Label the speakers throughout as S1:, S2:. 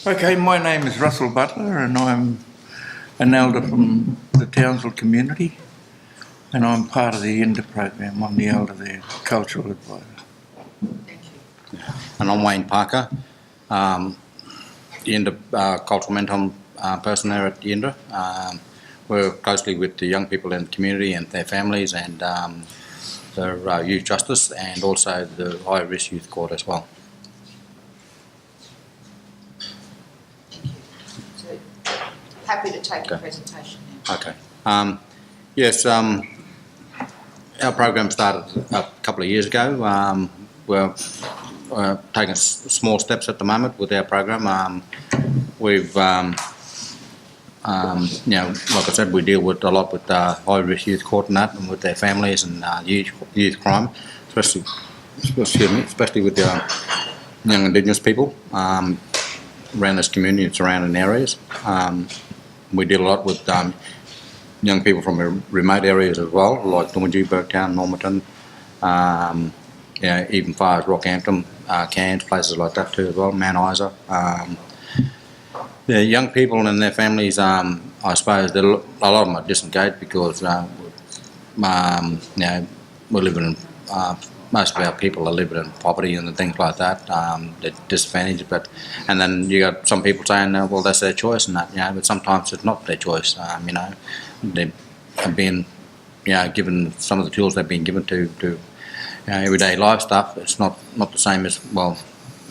S1: Okay, my name is Russell Butler and I'm an elder from the Townsville community and I'm part of the Yinda program. I'm the elder there, cultural advisor.
S2: Thank you.
S3: And I'm Wayne Parker, Yinda cultural mentor person there at Yinda. Work closely with the young people in the community and their families and the youth justice and also the high risk youth court as well.
S2: Thank you. So, happy to take your presentation now.
S3: Okay. Yes, our program started a couple of years ago. We're taking small steps at the moment with our program. We've like I said, we deal with a lot with high risk youth court and that, and with their families and youth crime, especially with the young Indigenous people around this community and surrounding areas. We deal a lot with young people from remote areas as well, like Dormagee, Burketown, Normanton, even far as Rockhampton, Cairns, places like that too as well, Mount Isa. The young people and their families, I suppose, a lot of them are disengaged because we're living in, most of our people are living in poverty and things like that. They're disadvantaged, and then you got some people saying, well, that's their choice and that, but sometimes it's not their choice. They have been, given some of the tools they've been given to everyday life stuff. It's not the same as, well,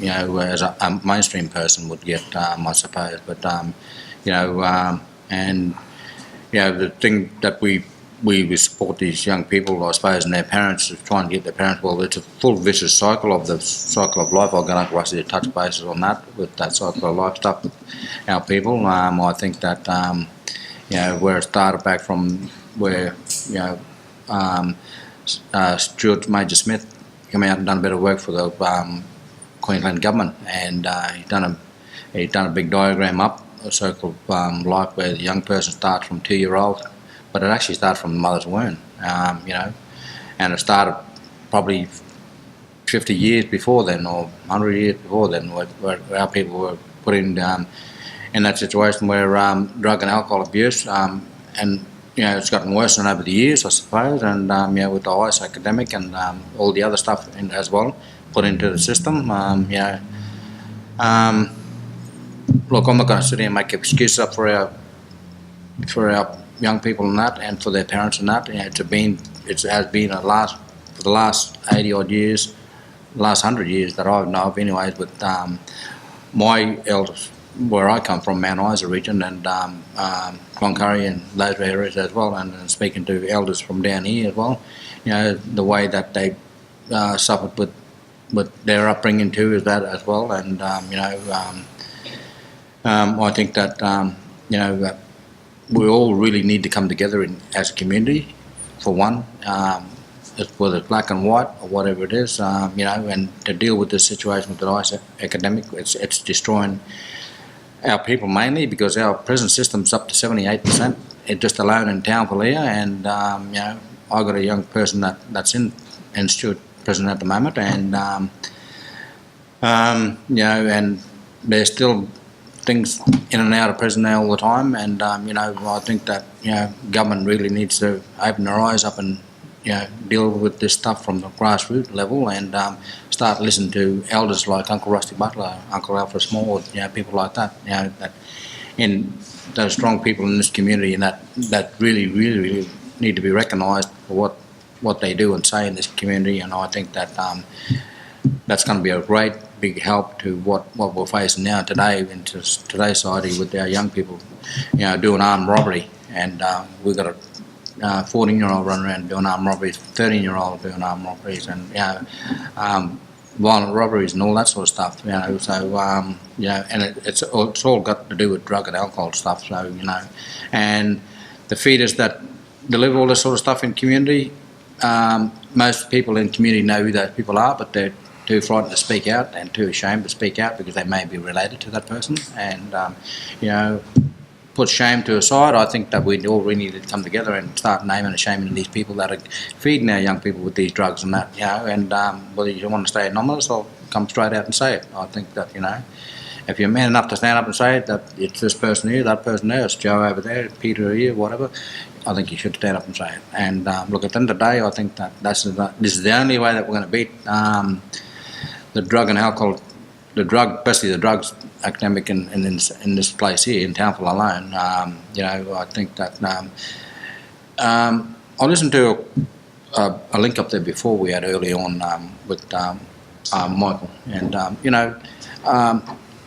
S3: as a mainstream person would get, I suppose. But the thing that we support these young people, I suppose, and their parents, is trying to get their parents. Well, it's a full vicious cycle of the cycle of life. I'll go to Rusty to touch bases on that with that cycle of life stuff with our people. I think that where it started back from where Stuart Major Smith came out and done a bit of work for the Queensland government, and he'd done a big diagram up a circle of life where the young person starts from 2-year-old, but it actually starts from the mother's womb, and it started probably 50 years before then or 100 years before then, where our people were put in that situation where drug and alcohol abuse, and it's gotten worse than over the years, I suppose, and with the ICE academic and all the other stuff as well put into the system. Look, I'm not going to sit here and make excuses up for our young people and that, and for their parents and that. It has been for the last 80 odd years, last 100 years that I know of, anyways, with my elders, where I come from, Mount Isa region, and Cloncurry and those areas as well, and speaking to elders from down here as well, the way that they suffered with their upbringing too is that as well, and I think that we all really need to come together as a community, for one, whether it's black and white or whatever it is, and to deal with this situation with the ICE academic. It's destroying our people mainly because our prison system's up to 78%, just alone in Townsville here, and I got a young person that's in Stuart prison at the moment, and and there's still things in and out of prison there all the time, and I think that government really needs to open their eyes up and deal with this stuff from the grassroots level, and start listening to elders like Uncle Rusty Butler, Uncle Alfred Small, people like that, and those strong people in this community, and that really, really, really need to be recognised for what they do and say in this community. And I think that that's going to be a great big help to what we're facing now today in today's society with our young people, doing armed robbery, and we've got a 14-year-old running around doing armed robberies, 13-year-old doing armed robberies, and violent robberies and all that sort of stuff. So and it's all got to do with drug and alcohol stuff. So and the feeders that deliver all this sort of stuff in community, most people in community know who those people are, but they're too frightened to speak out and too ashamed to speak out because they may be related to that person. And put shame to aside, I think that we all really need to come together and start naming and shaming these people that are feeding our young people with these drugs and that, and whether you want to stay anonymous or come straight out and say it. I think that, if you're man enough to stand up and say that it's this person here, that person there, it's Joe over there, Peter here, whatever, I think you should stand up and say it. And look, at the end of the day, I think that this is the only way that we're going to beat the drug and alcohol, especially the drugs epidemic in this place here in Townsville alone. I think that I listened to a link up there before we had early on with Michael, and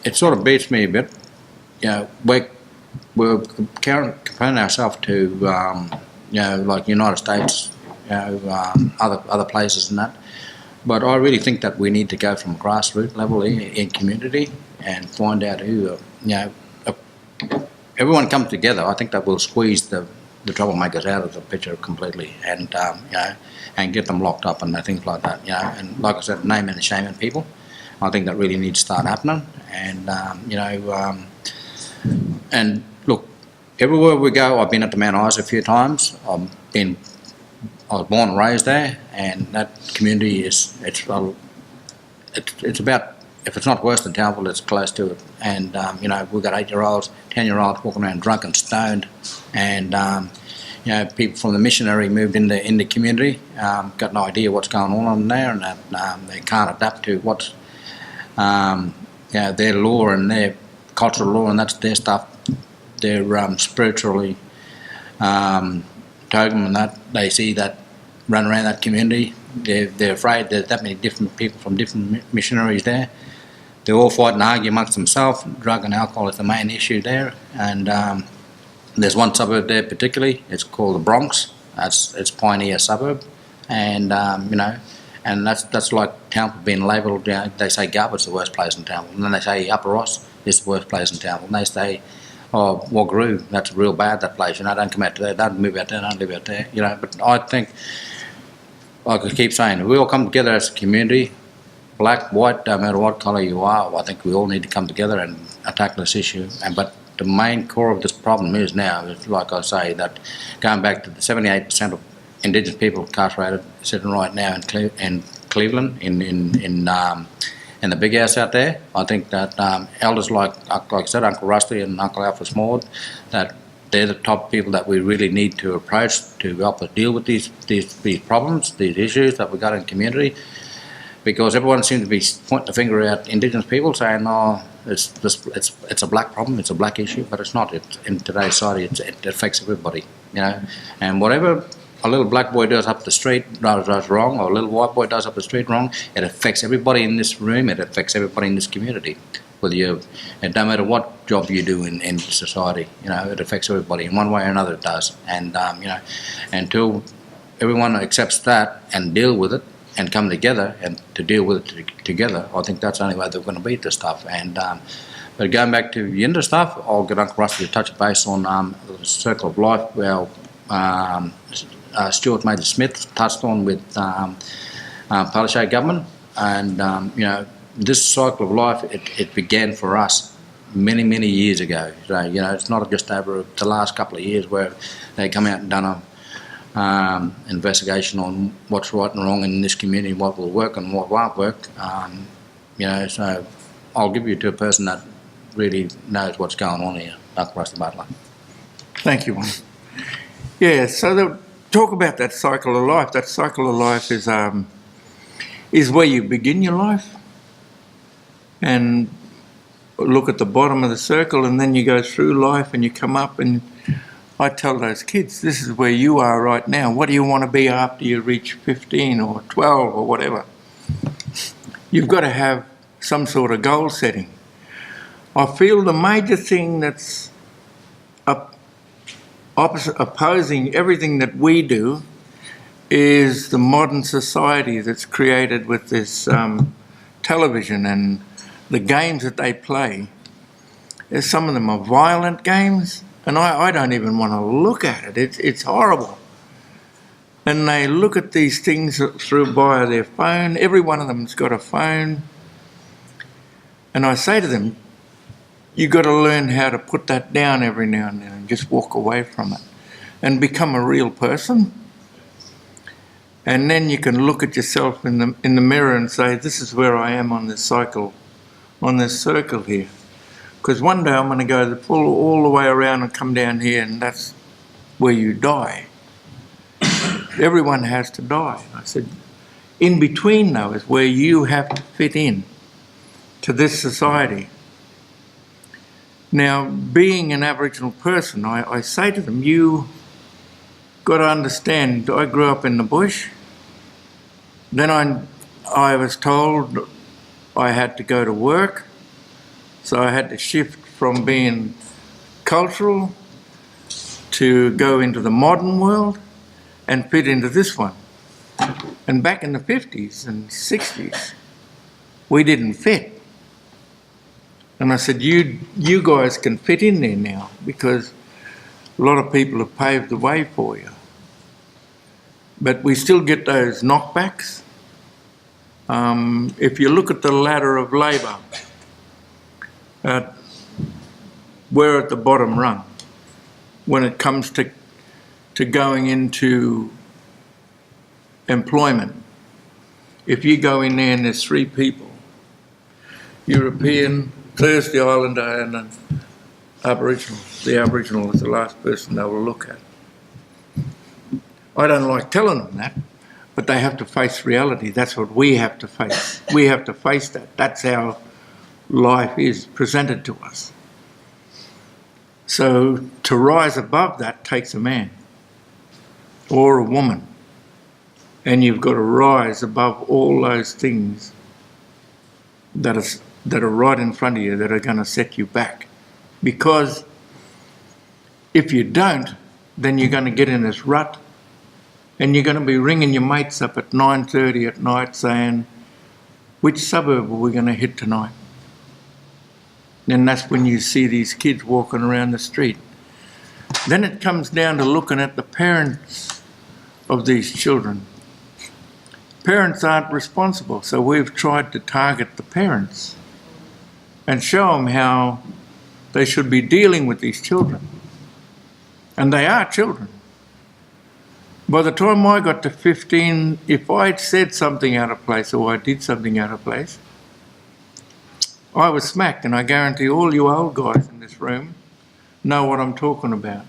S3: it sort of beats me a bit. We're comparing ourselves to like United States, other places and that. But I really think that we need to go from grassroots level in community and find out who, everyone comes together. I think that will squeeze the troublemakers out of the picture completely, and and get them locked up and things like that. And like I said, naming and shaming people. I think that really needs to start happening. And and look, everywhere we go, I've been at the Mount Isa a few times. I was born and raised there, and that community it's about, if it's not worse than Townsville, it's close to it. And we've got 8-year-olds, 10-year-olds walking around drunk and stoned, and people from the missionary moved in the community, got no idea what's going on there, and that they can't adapt to what's their law and their cultural law, and that's their stuff. They're spiritually totem, and that they see that run around that community. They're afraid there's that many different people from different missionaries there. They all fight and argue amongst themselves. Drug and alcohol is the main issue there, and there's one suburb there particularly. It's called the Bronx. It's Pioneer suburb, and and that's like Townsville being labelled. They say Garber's the worst place in Townsville, and then they say Upper Ross is the worst place in Townsville, and they say, oh, Waggaroo, that's real bad, that place. Don't come out to there, don't move out there, don't live out there. But I think, like I keep saying, we all come together as a community, black, white, no matter what colour you are. I think we all need to come together and attack this issue. But the main core of this problem is now, like I say, that going back to the 78% of Indigenous people incarcerated sitting right now in Cleveland, in the big house out there. I think that elders like I said, Uncle Rusty and Uncle Alfred Smallwood, that they're the top people that we really need to approach to help us deal with these problems, these issues that we got in the community. Because everyone seems to be pointing the finger at Indigenous people, saying, "Oh, it's a black problem, it's a black issue," but it's not. In today's society, it affects everybody, And whatever a little black boy does up the street does wrong, or a little white boy does up the street wrong, it affects everybody in this room. It affects everybody in this community. It don't matter what job you do in society, it affects everybody in one way or another. It does, and until everyone accepts that and deal with it and come together and to deal with it together, I think that's the only way they're going to beat this stuff. And but going back to Yinda stuff, I'll get Uncle Rusty to touch base on the Circle of Life. Well, Stuart Major Smith touched on with Palaszczuk government, and this cycle of life, it began for us many years ago. So it's not just over the last couple of years where they come out and done a investigation on what's right and wrong in this community, what will work and what won't work. So I'll give you to a person that really knows what's going on here, Dr. Rusty Butler.
S1: Thank you, Wayne. Yeah, so talk about that cycle of life. That cycle of life is where you begin your life and look at the bottom of the circle, and then you go through life and you come up, and I tell those kids, this is where you are right now. What do you want to be after you reach 15 or 12 or whatever? You've got to have some sort of goal setting. I feel the major thing that's opposing everything that we do is the modern society that's created with this television and the games that they play. Some of them are violent games, and I don't even want to look at it. It's horrible. And they look at these things through via their phone. Every one of them's got a phone. And I say to them, you've got to learn how to put that down every now and then and just walk away from it and become a real person. And then you can look at yourself in the mirror and say, this is where I am on this cycle, on this circle here. because one day I'm going to go all the way around and come down here, and that's where you die. Everyone has to die. I said, in between though is where you have to fit in to this society. Now, being an Aboriginal person, I say to them, you got to understand, I grew up in the bush. Then I was told I had to go to work, so I had to shift from being cultural to go into the modern world and fit into this one. And back in the 50s and 60s, we didn't fit. And I said, you guys can fit in there now, because a lot of people have paved the way for you. But we still get those knockbacks. If you look at the ladder of labour, we're at the bottom rung when it comes to going into employment. If you go in there and there's 3 people, European, Thursday Islander and an Aboriginal. The Aboriginal is the last person they will look at. I don't like telling them that, but they have to face reality. That's what we have to face. We have to face that. That's how life is presented to us. So to rise above that takes a man or a woman. And you've got to rise above all those things that are right in front of you that are going to set you back. Because if you don't, then you're going to get in this rut, and you're going to be ringing your mates up at 9:30 at night saying, which suburb are we going to hit tonight? Then that's when you see these kids walking around the street. Then it comes down to looking at the parents of these children. Parents aren't responsible, so we've tried to target the parents and show them how they should be dealing with these children. And they are children. By the time I got to 15, if I'd said something out of place or I did something out of place, I was smacked, and I guarantee all you old guys in this room know what I'm talking about.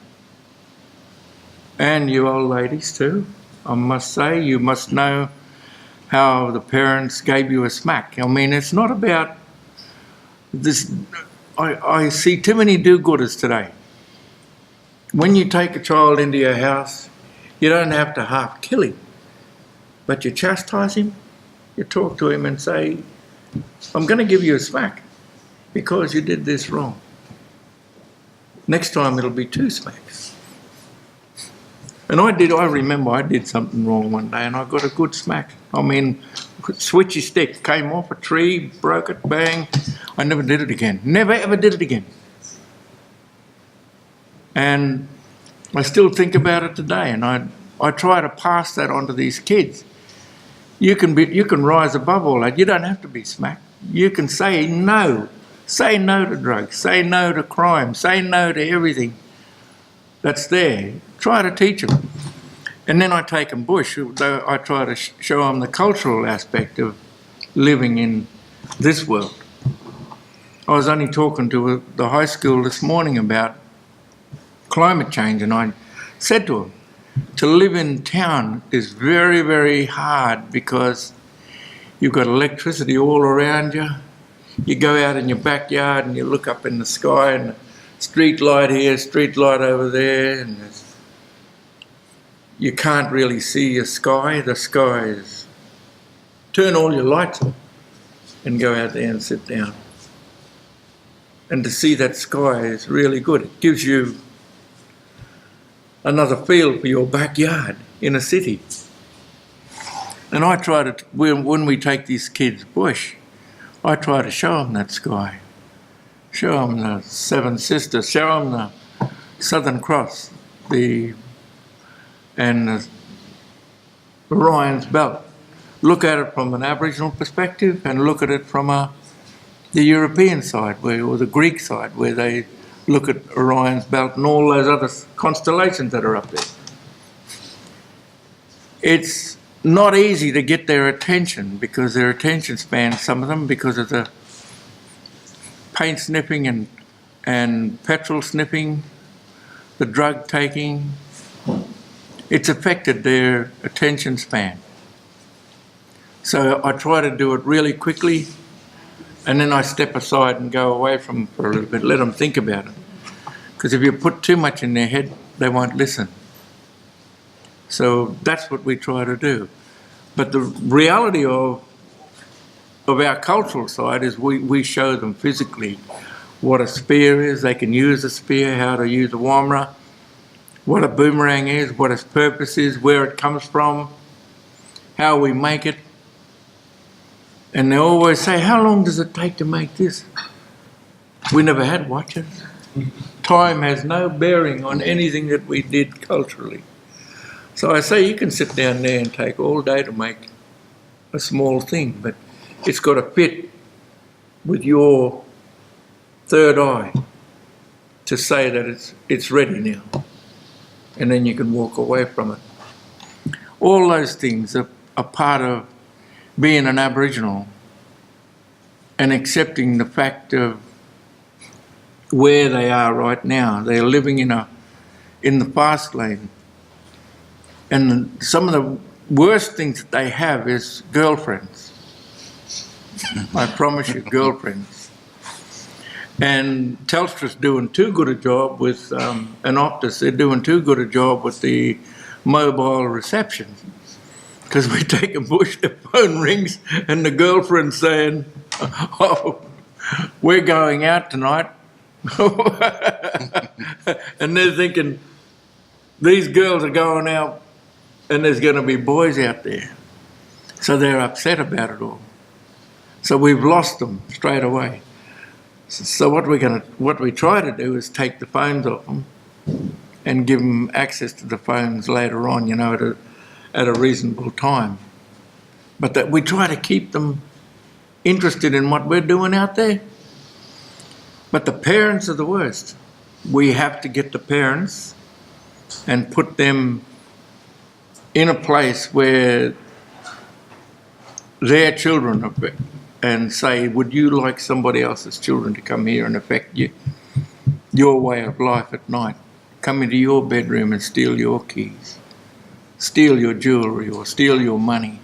S1: And you old ladies too, I must say, you must know how the parents gave you a smack. I mean, it's not about this. I see too many do-gooders today. When you take a child into your house, you don't have to half kill him, but you chastise him, you talk to him and say, I'm going to give you a smack because you did this wrong. Next time it'll be 2 smacks. And I remember I did something wrong one day and I got a good smack. I mean, switchy stick, came off a tree, broke it, bang. I never did it again. Never ever did it again. And I still think about it today, and I try to pass that on to these kids. You can rise above all that. You don't have to be smacked. You can say no. Say no to drugs. Say no to crime. Say no to everything that's there. Try to teach them. And then I take them bush. I try to show them the cultural aspect of living in this world. I was only talking to the high school this morning about climate change, and I said to them, to live in town is very, very hard because you've got electricity all around you. You go out in your backyard and you look up in the sky, and street light here, street light over there, and you can't really see your sky. The sky is... Turn all your lights off and go out there and sit down. And to see that sky is really good. It gives you another feel for your backyard in a city. And I try to, when we take these kids bush, I try to show them that sky. Show them the Seven Sisters, show them the Southern Cross, and the Orion's Belt. Look at it from an Aboriginal perspective and look at it from the European side, or the Greek side, where they look at Orion's Belt and all those other constellations that are up there. It's not easy to get their attention because their attention span, some of them, because of the paint sniffing and and petrol sniffing, the drug taking, it's affected their attention span. So I try to do it really quickly, and then I step aside and go away from them for a little bit, let them think about it. Because if you put too much in their head, they won't listen. So that's what we try to do. But the reality of our cultural side is we show them physically what a spear is, they can use a spear, how to use a wamra, what a boomerang is, what its purpose is, where it comes from, how we make it. And they always say, how long does it take to make this? We never had watches. Time has no bearing on anything that we did culturally. So I say you can sit down there and take all day to make a small thing, but it's got to fit with your third eye to say that it's ready now. And then you can walk away from it. All those things are part of being an Aboriginal and accepting the fact of where they are right now. They're living in the fast lane. And some of the worst things that they have is girlfriends. I promise you, girlfriends. And Telstra's doing too good a job with, and Optus, they're doing too good a job with the mobile reception. Because we take a bush, the phone rings, and the girlfriend's saying, oh, we're going out tonight. And they're thinking, these girls are going out and there's going to be boys out there. So they're upset about it all. So we've lost them straight away. So what we try to do is take the phones off them and give them access to the phones later on, you know, at a reasonable time. But that we try to keep them interested in what we're doing out there. But the parents are the worst. We have to get the parents and put them in a place where their children are, and say, would you like somebody else's children to come here and affect your way of life at night? Come into your bedroom and steal your keys, steal your jewellery or steal your money.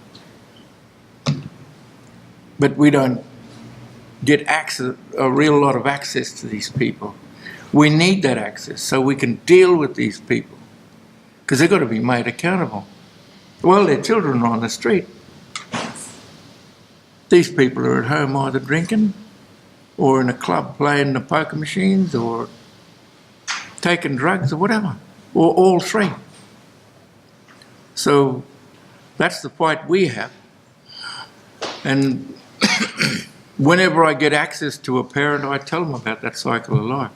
S1: But we don't get access, a real lot of access to these people. We need that access so we can deal with these people because they've got to be made accountable. Well, their children are on the street. These people are at home either drinking or in a club playing the poker machines or taking drugs or whatever, or all three. So that's the fight we have. And whenever I get access to a parent, I tell them about that cycle of life.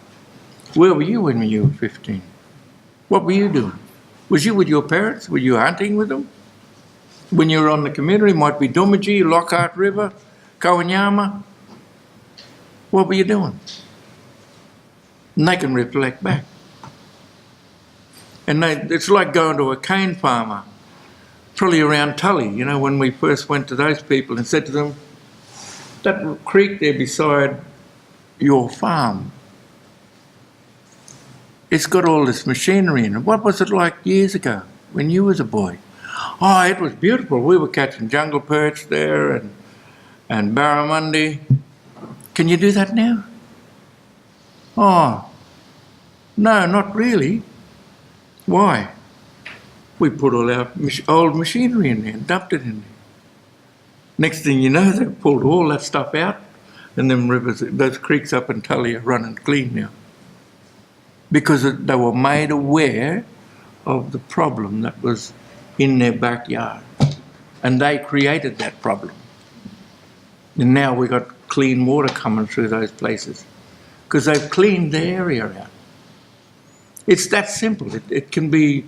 S1: Where were you when you were 15? What were you doing? Was you with your parents? Were you hunting with them? When you were on the community, might be Dumaji, Lockhart River, Kowanyama. What were you doing? And they can reflect back. And it's like going to a cane farmer, probably around Tully, you know, when we first went to those people and said to them, that creek there beside your farm, it's got all this machinery in it. What was it like years ago when you was a boy? Oh, it was beautiful. We were catching jungle perch there and barramundi. Can you do that now? Oh, no, not really. Why? We put all our old machinery in there and dumped it in there. Next thing you know, they pulled all that stuff out and them rivers, those creeks up in Tully are running clean now. Because they were made aware of the problem that was in their backyard. And they created that problem. And now we've got clean water coming through those places because they've cleaned the area out. It's that simple. It can be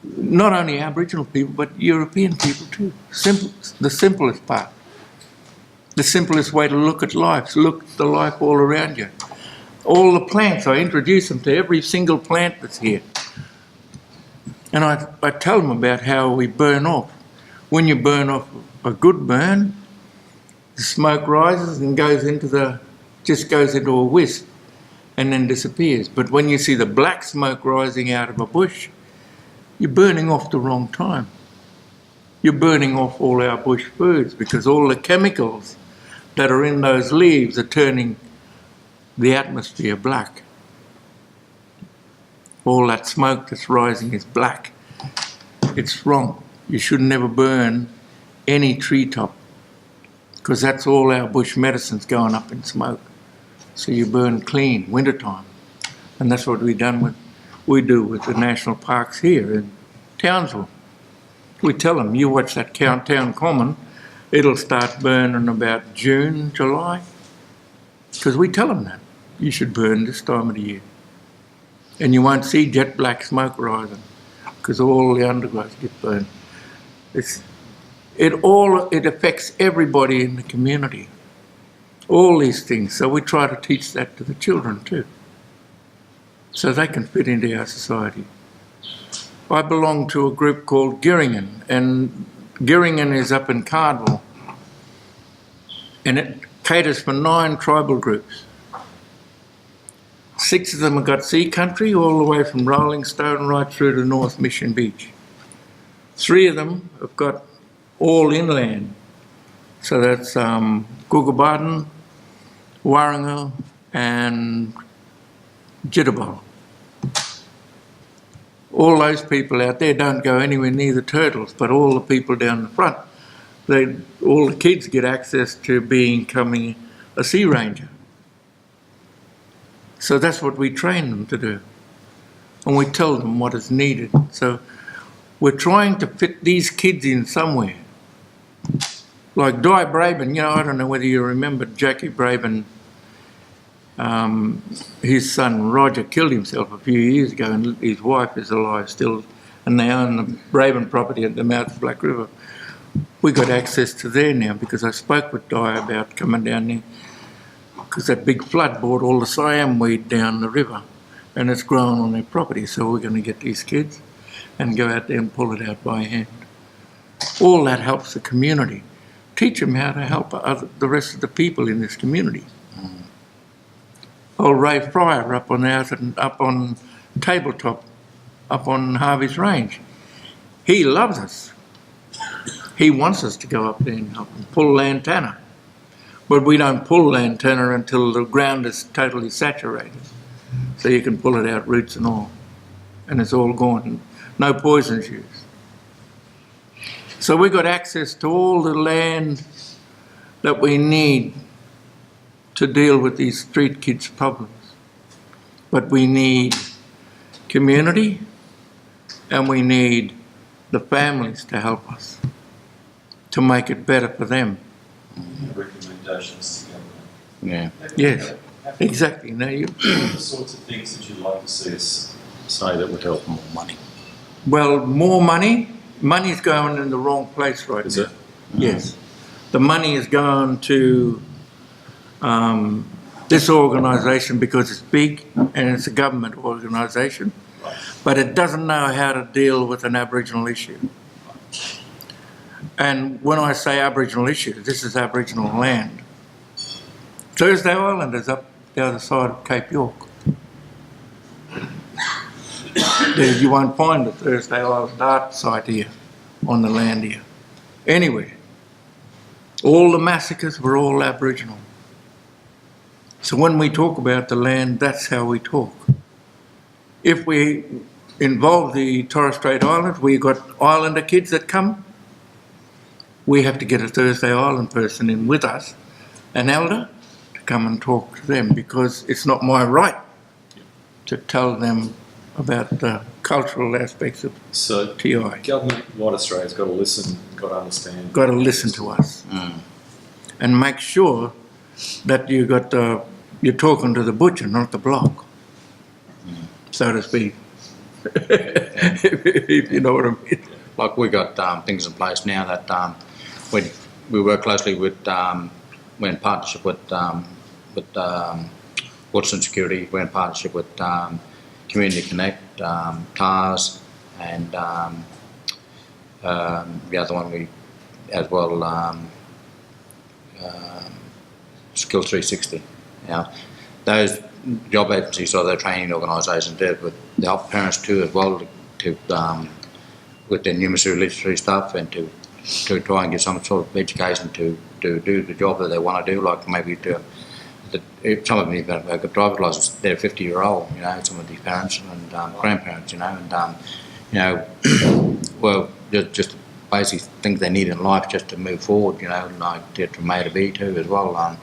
S1: not only Aboriginal people, but European people too. Simple, the simplest part. The simplest way to look at life. Look at the life all around you. All the plants, I introduce them to every single plant that's here. And I tell them about how we burn off. When you burn off a good burn, the smoke rises and just goes into a wisp. and then disappears. But when you see the black smoke rising out of a bush, you're burning off the wrong time. You're burning off all our bush foods because all the chemicals that are in those leaves are turning the atmosphere black. All that smoke that's rising is black. It's wrong. You should never burn any treetop because that's all our bush medicines going up in smoke. So you burn clean, wintertime. And that's what we do with the national parks here in Townsville. We tell them, you watch that town common, it'll start burning about June, July. Because we tell them that. You should burn this time of the year. And you won't see jet black smoke rising because all the undergrowth get burned. It affects everybody in the community. All these things. So we try to teach that to the children too. So they can fit into our society. I belong to a group called Girringen, and Girringen is up in Cardwell, and it caters for 9 tribal groups. 6 of them have got sea country all the way from Rolling Stone right through to North Mission Beach. 3 of them have got all inland. So that's Googabarton, Warringal and Jitterbug. All those people out there don't go anywhere near the turtles, but all the people down the front, all the kids get access to becoming a sea ranger. So that's what we train them to do. And we tell them what is needed. So we're trying to fit these kids in somewhere. Like Di Braben, I don't know whether you remember Jackie Braben, his son Roger killed himself a few years ago and his wife is alive still and they own the Braben property at the mouth of Black River. We got access to there now because I spoke with Di about coming down there because that big flood brought all the siam weed down the river and it's grown on their property, so we're going to get these kids and go out there and pull it out by hand. All that helps the community. Teach them how to help the rest of the people in this community. Old Ray Fryer up on Tabletop, up on Harvey's Range. He loves us. He wants us to go up there and help him pull lantana. But we don't pull lantana until the ground is totally saturated. So you can pull it out, roots and all. And it's all gone. No poisons used. So we got access to all the land that we need to deal with these street kids' problems. But we need community and we need the families to help us to make it better for them.
S4: Recommendations to government.
S3: Yeah.
S1: Yes, exactly. Now
S4: What are the sorts of things that you'd like to see us say that would help?
S3: More money.
S1: Well, more money. Money's going in the wrong place right
S4: Is
S1: now.
S4: it?
S1: Yes. The money is going to this organisation because it's big and it's a government organisation, but it doesn't know how to deal with an Aboriginal issue. And when I say Aboriginal issue, this is Aboriginal land. Thursday Island is up the other side of Cape York. You won't find a Thursday Island art site here, on the land here, anywhere. All the massacres were all Aboriginal. So when we talk about the land, that's how we talk. If we involve the Torres Strait Islands, we've got Islander kids that come, we have to get a Thursday Island person in with us, an elder, to come and talk to them because it's not my right to tell them about the cultural aspects of
S4: So
S1: TI.
S4: government of Australia's got to listen, got to understand.
S1: Got to listen to us and make sure that you're talking to the butcher, not the block, so to speak. If you know what I mean.
S3: Like we got things in place now that we work closely with, we're in partnership with Watson Security, we're in partnership with Community Connect, TARS, and the other one we as well, Skill 360. Now, those job agencies or their training organisations there, but they help parents too as well to with their numeracy literacy stuff and to try and get some sort of education to do the job that they want to do, like maybe some of them even have got driver's license, they're 50-year-old, you know, some of these parents and grandparents, you know, and well, just basic things they need in life just to move forward, you know, like get from A to B too as well.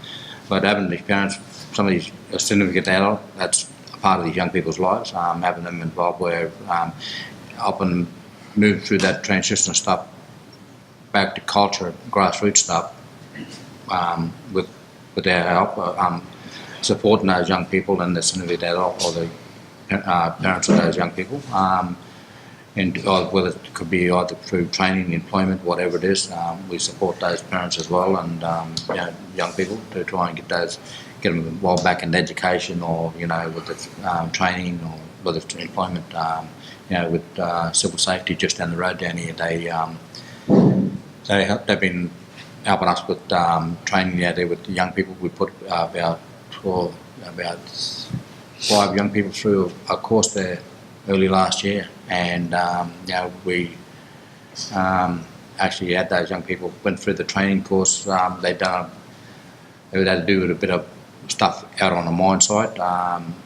S3: But having these parents, some of these significant adult, that's a part of these young people's lives, having them involved where helping them move through that transition stuff back to culture, grassroots stuff, with their help, supporting those young people and the significant adult or the parents of those young people. And whether it could be either through training, employment, whatever it is, we support those parents as well and you know, young people to try and get them involved back in education or, you know, with the training or whether it's employment, you know, with civil safety just down the road down here. They've been helping us with training out there with the young people. We put about 5 young people through a course there early last year, and you know, we actually had those young people went through the training course. They had to do with a bit of stuff out on a mine site.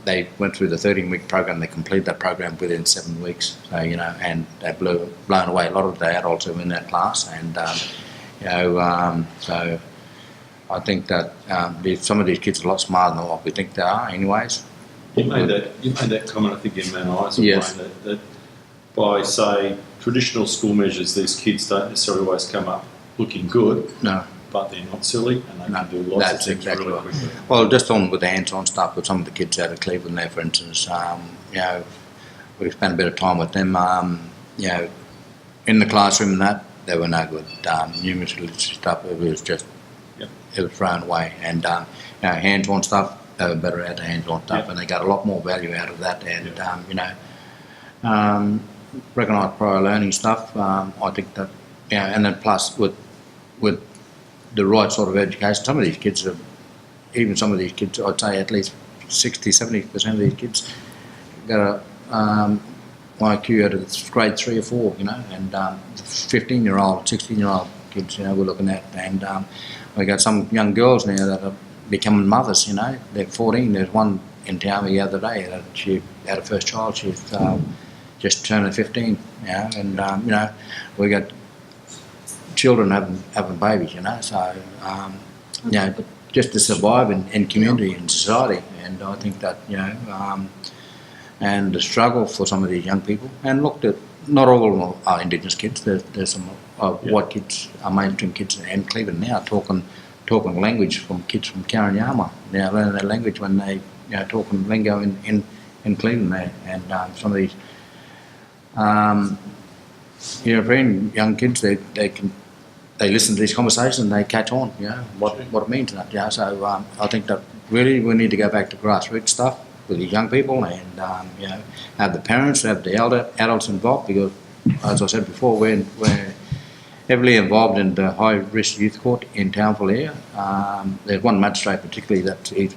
S3: They went through the 13-week program. They completed that program within 7 weeks. So, you know, and they blown away. A lot of the adults who were in that class, and you know, so I think that some of these kids are a lot smarter than what we think they are, anyways.
S4: You made that comment, I think, in Mount Isa,
S3: yes.
S4: Wayne, that by, say, traditional school measures, these kids don't necessarily always come up looking good.
S3: No.
S4: But they're not silly and they can do lots of things
S3: exactly
S4: really
S3: right.
S4: quickly.
S3: Well, just on with the hands-on stuff with some of the kids out of Cleveland there, for instance, you know, we spent a bit of time with them, you know, in the classroom and that, they were no good. Numeracy literacy stuff, it was just, it was thrown away. And, you know, hands-on stuff, they were better at the hands-on stuff and they got a lot more value out of that. And, you know, recognised prior learning stuff, I think that, you know, and then plus with the right sort of education, some of these kids are, even some of these kids, I'd say at least 60-70% of these kids got a IQ out of grade 3 or 4, you know, and 15-year-old, 16-year-old kids, you know, we're looking at, and we got some young girls now that are becoming mothers, you know, they're 14. There's one in town the other day that she had her first child. She's just turned 15, you know, and you know, we got children having babies, you know, so you know, just to survive in community and society, and I think that, you know, and the struggle for some of these young people, and look, at not all of them are Indigenous kids. There's some white kids, mainstream kids in Cleveland now talking language from kids from Karanyama. Now learning their language when they, you know, talking lingo in Cleveland there, and some of these European young kids, they listen to these conversations and they catch on, you know, what it means and that, you know. So I think that really we need to go back to grassroots stuff with these young people and, you know, have the parents, have the adults involved, because, as I said before, we're heavily involved in the high-risk youth court in Townsville here. There's one magistrate particularly that he's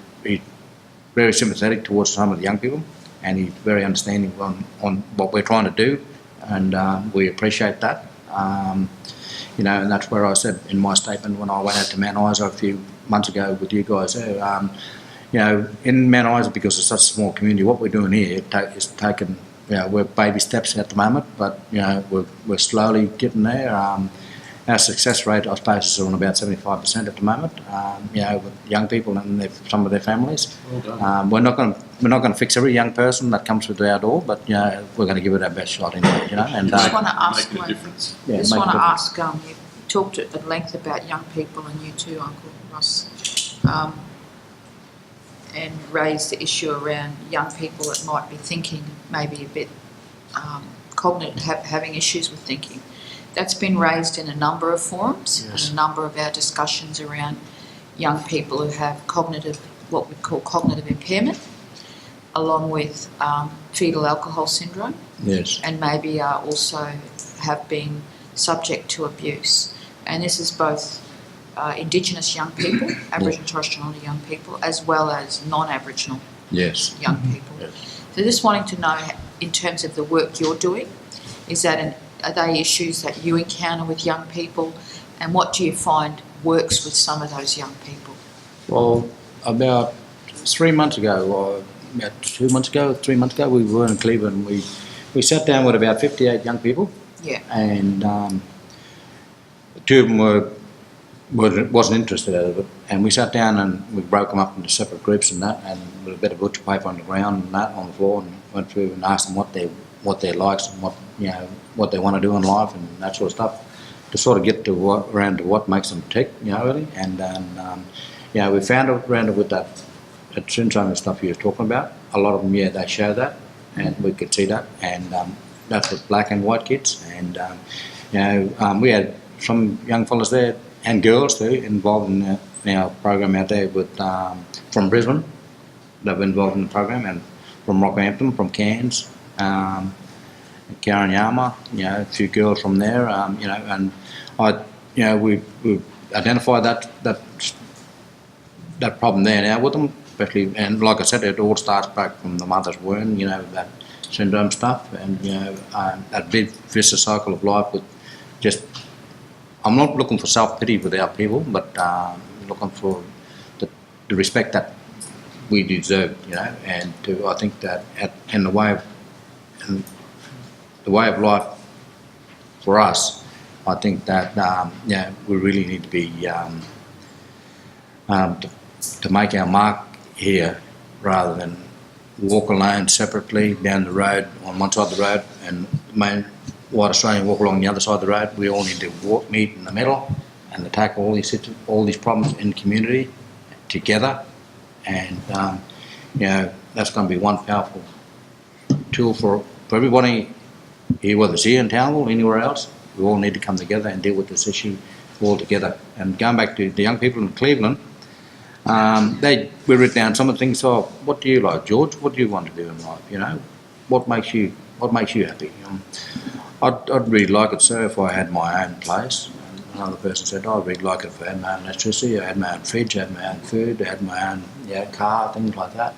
S3: very sympathetic towards some of the young people, and he's very understanding on what we're trying to do, and we appreciate that. You know, and that's where I said in my statement when I went out to Mount Isa a few months ago with you guys there, you know, in Mount Isa, because it's such a small community, what we're doing here is taking, you know, we're baby steps at the moment, but, you know, we're slowly getting there. Our success rate, I suppose, is around about 75% at the moment, you know, with young people and some of their families.
S4: Well done.
S3: We're not going to fix every young person that comes through our door, but, you know, we're going to give it our best shot in there, you know. And
S2: I just want to ask,
S4: Making a difference.
S3: yeah,
S2: just
S3: make a
S2: want to
S3: difference.
S2: ask, you talked at length about young people, and you too, Uncle Ross, and raised the issue around young people that might be thinking maybe a bit cognitive, having issues with thinking. That's been raised in a number of forums,
S3: Yes.
S2: and a number of our discussions around young people who have what we call cognitive impairment, along with fetal alcohol syndrome,
S3: Yes.
S2: and maybe also have been subject to abuse. And this is both Indigenous young people, Aboriginal and Torres Strait Islander young people, as well as non-Aboriginal
S3: Yes.
S2: young people.
S3: Yes.
S2: So just wanting to know, in terms of the work you're doing, are they issues that you encounter with young people, and what do you find works with some of those young people?
S3: Well, about 3 months ago, or about 2 months ago, 3 months ago, we were in Cleveland. We sat down with about 58 young people,
S2: Yeah.
S3: and two of them wasn't interested in it, and we sat down and we broke them up into separate groups and that, and with a bit of butcher paper on the ground and that on the floor, and went through and asked them what their likes and what they want to do in life and that sort of stuff, to sort of get to around to what makes them tick, really. And then we found around with that syndrome and stuff you were talking about. A lot of them, they show that, and we could see that, and that's with black and white kids. And we had some young fellas there and girls too involved in our program out there with from Brisbane. They were involved in the program, and from Rockhampton, from Cairns, Karen Yama, a few girls from there, and we identified that problem there now with them, especially, and like I said, it all starts back from the mother's womb, that syndrome stuff, and that big vicious cycle of life with just. I'm not looking for self-pity with our people, but looking for the respect that we deserve, and I think that in the way of life for us, I think that we really need to be to make our mark here, rather than walk alone separately down the road on one side of the road and white Australian walk along the other side of the road. We all need to meet in the middle and attack all these problems in the community together, and that's going to be one powerful tool for everybody here, whether it's here in Townsville, anywhere else. We all need to come together and deal with this issue all together. And going back to the young people in Cleveland, we wrote down some of the things. So, what do you like, George? What do you want to do in life? What makes you happy? I'd really like it, sir, if I had my own place. And another person said, I'd really like it if I had my own electricity, I had my own fridge, I had my own food, I had my own car, things like that.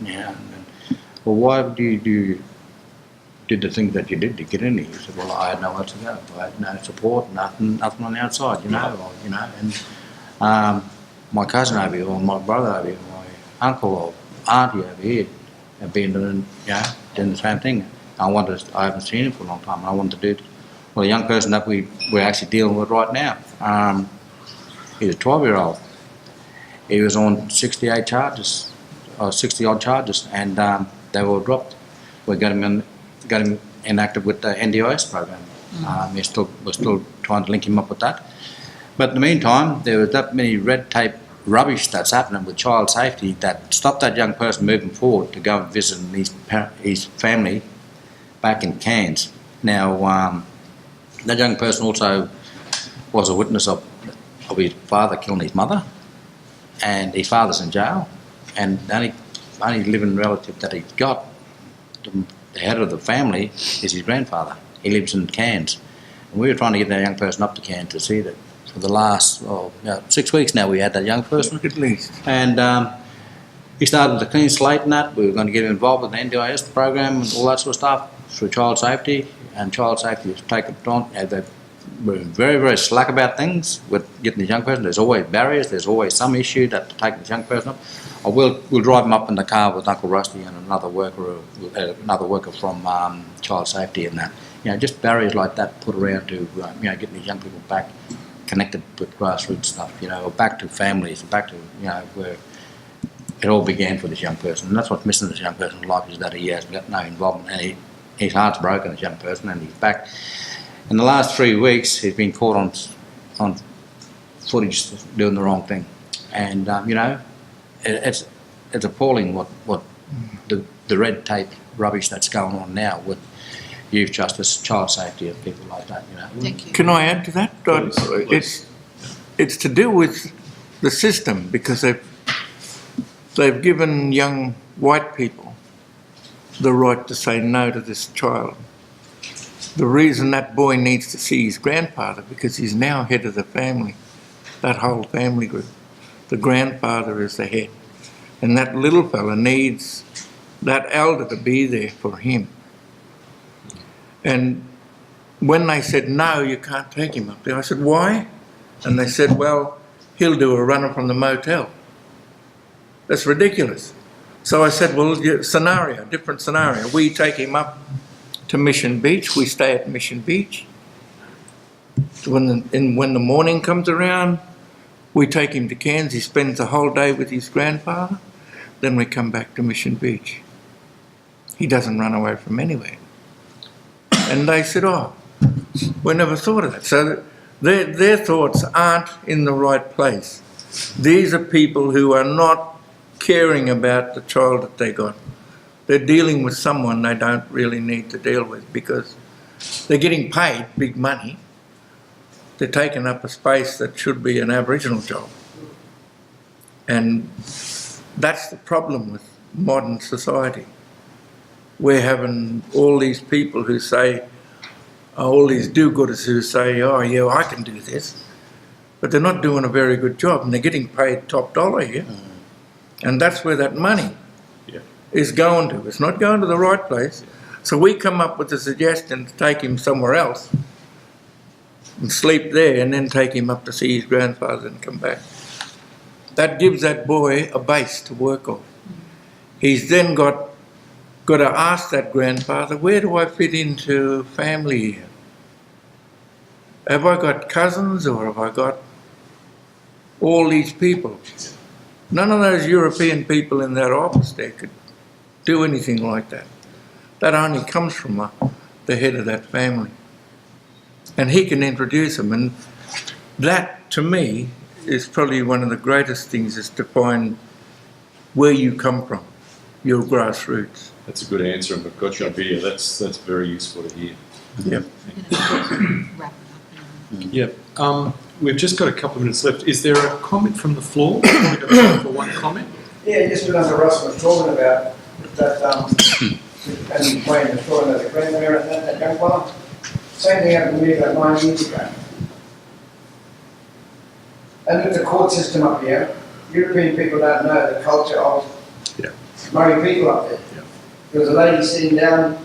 S3: Well, why did the things that you did to get in here? He said, well, I had nowhere to go. I had no support, nothing on the outside, and my cousin over here, or my brother over here, my uncle or auntie over here have been doing the same thing. I haven't seen him for a long time, and I wanted to do it. Well, the young person that we're actually dealing with right now, he's a 12-year-old. He was on 68 charges, or 60-odd charges, and they were dropped. We got him enacted with the NDIS program. We're still trying to link him up with that. But in the meantime, there was that many red tape rubbish that's happening with child safety that stopped that young person moving forward to go and visit his family back in Cairns. Now, that young person also was a witness of his father killing his mother, and his father's in jail, and the only living relative that he's got, the head of the family, is his grandfather. He lives in Cairns, and we were trying to get that young person up to Cairns to see that. For the last 6 weeks now, we had that young person,
S1: At least.
S3: and he started with a clean slate and that. We were going to get him involved with the NDIS program and all that sort of stuff through child safety, and child safety has taken it on. They're very, very slack about things with getting the young person. There's always barriers, there's always some issue that taking the young person up. Or we'll drive him up in the car with Uncle Rusty and another worker from child safety and that. Just barriers like that put around to getting these young people back connected with grassroots stuff, or back to families, back to where it all began for this young person. And that's what's missing in this young person's life, is that he has got no involvement, and his heart's broken, this young person, and he's back. In the last 3 weeks, he's been caught on footage doing the wrong thing, and it's appalling what the red tape rubbish that's going on now with youth justice, child safety, and people like that.
S2: Thank you.
S1: Can I add to that? It's to do with the system, because they've given young white people the right to say no to this child. The reason that boy needs to see his grandfather, because he's now head of the family, that whole family group. The grandfather is the head, and that little fella needs that elder to be there for him. And when they said, no, you can't take him up there, I said, why? And they said, well, he'll do a runner from the motel. That's ridiculous. So I said, well, different scenario. We take him up to Mission Beach. We stay at Mission Beach. When the morning comes around, we take him to Cairns. He spends the whole day with his grandfather. Then we come back to Mission Beach. He doesn't run away from anywhere. And they said, oh, we never thought of that. So their thoughts aren't in the right place. These are people who are not caring about the child that they got. They're dealing with someone they don't really need to deal with because they're getting paid big money. They're taking up a space that should be an Aboriginal job. And that's the problem with modern society. We're having all these people who say, all these do-gooders who say, oh yeah, I can do this. But they're not doing a very good job and they're getting paid top dollar here. And that's where that money is going to. It's not going to the right place. So we come up with a suggestion to take him somewhere else and sleep there and then take him up to see his grandfather and come back. That gives that boy a base to work on. He's then got to ask that grandfather, where do I fit into family here? Have I got cousins or have I got all these people? None of those European people in that office there could do anything like that. That only comes from the head of that family. And he can introduce them. And that, to me, is probably one of the greatest things, is to find where you come from, your grassroots.
S4: That's a good answer, and I've got you on video. That's very useful to hear.
S1: Yep.
S2: Wrap it up.
S4: Yep. We've just got a couple of minutes left. Is there a comment from the floor? We've got time for one comment.
S5: Yeah, just what Russell was talking about, that, and Wayne was talking about the grandparent and that young fella. Same thing happened to me about 9 years ago. And with the court system up here, European people don't know the culture of Murray people up there.
S4: Yeah.
S5: There was a lady sitting down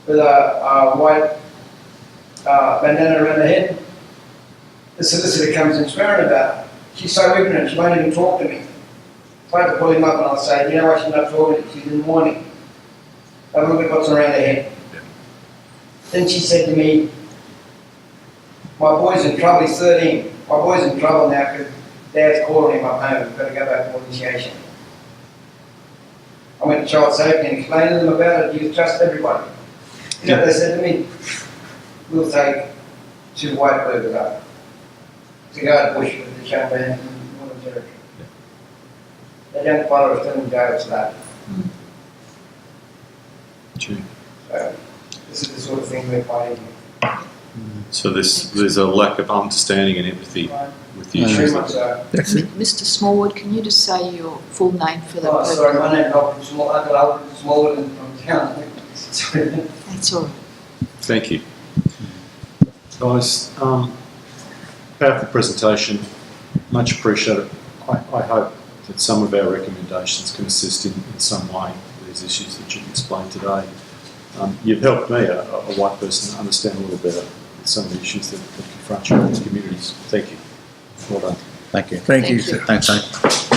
S5: with a white bandana around her head. The solicitor comes and swearing about her. She's so ignorant, she won't even talk to me. I had to pull him up and I'll say, you know why she's not talking to me? She's in mourning. Have a look at what's around her head.
S4: Yeah.
S5: Then she said to me, my boy's in trouble, he's 13. My boy's in trouble now because Dad's calling him up home, we've got to go back for initiation. I went to child safety and explained to them about it. You trust everybody. You know what they said to me? We'll take 2 white burgers up to go to bush with the young man in Northern Territory. That young fellow was still in jail today.
S4: True.
S5: So this is the sort of thing we're fighting here.
S4: So there's a lack of understanding and empathy with the
S5: Very
S4: issues.
S5: much so.
S1: That's it.
S2: Mr. Smallwood, can you just say your full name for the
S5: Oh,
S2: purpose?
S5: sorry, my name's Alfred Small. I've got Alfred Smallwood from town. Sorry.
S2: That's all right.
S4: Thank you. Guys, powerful presentation, much appreciated. I hope that some of our recommendations can assist in some way with these issues that you've explained today. You've helped me, a white person, understand a little better some of the issues that confront you in these communities. Thank you. Well done.
S3: Thank you.
S1: Thank you,
S2: Thank you.
S1: sir.
S3: Thanks, mate.